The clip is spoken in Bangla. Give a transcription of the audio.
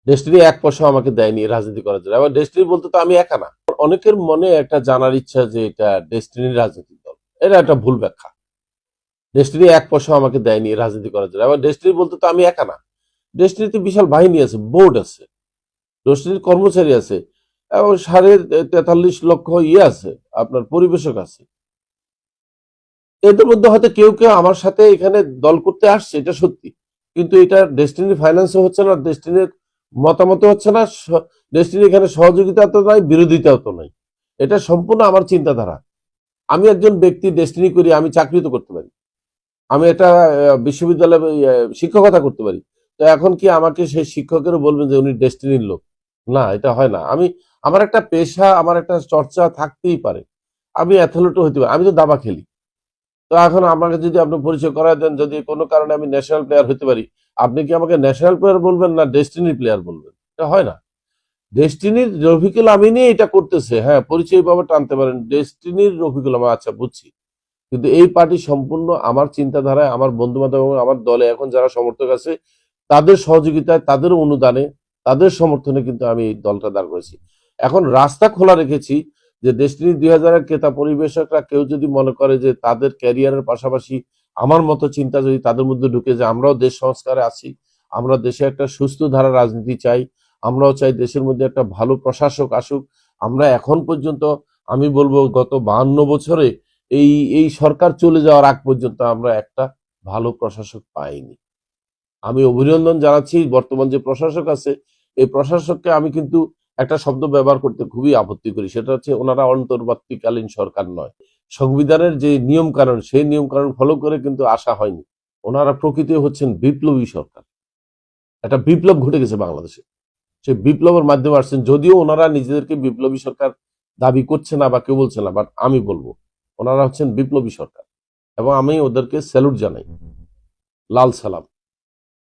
ডেস্টিনি এক পয়সা আমাকে দেয়নি রাজনীতি করার জন্য। এবার ডেস্টিনি বলতে তো আমি একা না। অনেকের মনে একটা জানার ইচ্ছা যে এটা ডেস্টিনির রাজনৈতিক দল। এটা একটা ভুল ব্যাখ্যা। ডেস্টিনি এক পয়সা আমাকে দেয়নি রাজনীতি করার জন্য। এবার ডেস্টিনি বলতে তো আমি একা না। ডেস্টিনিতে বিশাল বাহিনী আছে, বোর্ড আছে, ডেস্টিনির কর্মচারী আছে এবং 43.5 লক্ষ আছে, আপনার পরিবেশক আছে। এদের মধ্যে হয়তো কেউ কেউ আমার সাথে এখানে দল করতে আসছে, এটা সত্যি। কিন্তু এটা ডেস্টিনির ফাইন্যান্সও হচ্ছে না, ডেস্টিনির মতামত হচ্ছে না, ডেস্টিনি এখানে সহযোগিতা তো নাই, বিরোধিতাও তো নাই। এটা সম্পূর্ণ আমার চিন্তাধারা। আমি একজন ব্যক্তি ডেস্টিনি করি, আমি চাকরি তো করতে পারি, আমি একটা বিশ্ববিদ্যালয়ে শিক্ষকতা করতে পারি। তো এখন কি আমাকে সেই শিক্ষকেরও বলবেন যে উনি ডেস্টিনির লোক? না, এটা হয় না। আমার একটা পেশা, আমার একটা চর্চা থাকতেই পারে। আমি অ্যাথলেটও হইতে পারি, আমি তো দাবা খেলি। তো এখন আমাকে যদি আপনি পরিচয় করায় দেন, যদি কোনো কারণে আমি ন্যাশনাল প্লেয়ার হতে পারি, আপনি কি আমাকে ন্যাশনাল প্লেয়ার বলবেন না ডেস্টিনির প্লেয়ার বলবেন? এটা হয় না। ডেস্টিনির রফিকুল আমিনই এটা করতেছে, হ্যাঁ, পরিচয় পাবে টানতে পারেন ডেস্টিনির রফিকুল আমিন, আচ্ছা বুঝছি। কিন্তু এই পার্টি সম্পূর্ণ আমার চিন্তাধারায়, আমার বন্ধু বান্ধব এবং আমার দলে এখন যারা সমর্থক আছে তাদের সহযোগিতায়, তাদের অনুদানে, তাদের সমর্থনে কিন্তু আমি এই দলটা দাঁড় করেছি। এখন রাস্তা খোলা রেখেছি যে ডেস্টিনি 2000-এর ক্রেতা পরিবেশকরা কেউ যদি মনে করে যে তাদের ক্যারিয়ারের পাশাপাশি আমার মতো চিন্তা যদি তাদের মধ্যে ঢুকে যায়, আমরাও দেশ সংস্কারে আছি, আমরা দেশে একটা সুস্থ ধারা রাজনীতি চাই, আমরাও চাই দেশের মধ্যে একটা ভালো প্রশাসক আসুক। আমরা এখন পর্যন্ত, আমি বলবো গত 52 বছরে এই এই সরকার চলে যাওয়ার আগ পর্যন্ত আমরা একটা ভালো প্রশাসক পাইনি। আমি অভিনন্দন জানাচ্ছি বর্তমান যে প্রশাসক আছে, এই প্রশাসককে আমি কিন্তু একটা শব্দ ব্যবহার করতে খুবই আপত্তি করি, সেটা হচ্ছে ওনারা অন্তর্বর্তীকালীন সরকার নয়। সংবিধানের যে নিয়ম কানুন, সেই নিয়ম কানুন ফলো করে কিন্তু আসা হয়নি। ওনারা প্রকৃতি হচ্ছেন বিপ্লবী সরকার। একটা বিপ্লব ঘটে গেছে বাংলাদেশে, সেই বিপ্লবের মাধ্যমে আসছেন। যদিও ওনারা নিজেদেরকে বিপ্লবী সরকার দাবি করছে না বা কেউ বলছে না, বাট আমি বলবো ওনারা হচ্ছেন বিপ্লবী সরকার এবং আমি ওদেরকে স্যালুট জানাই, লাল সালাম।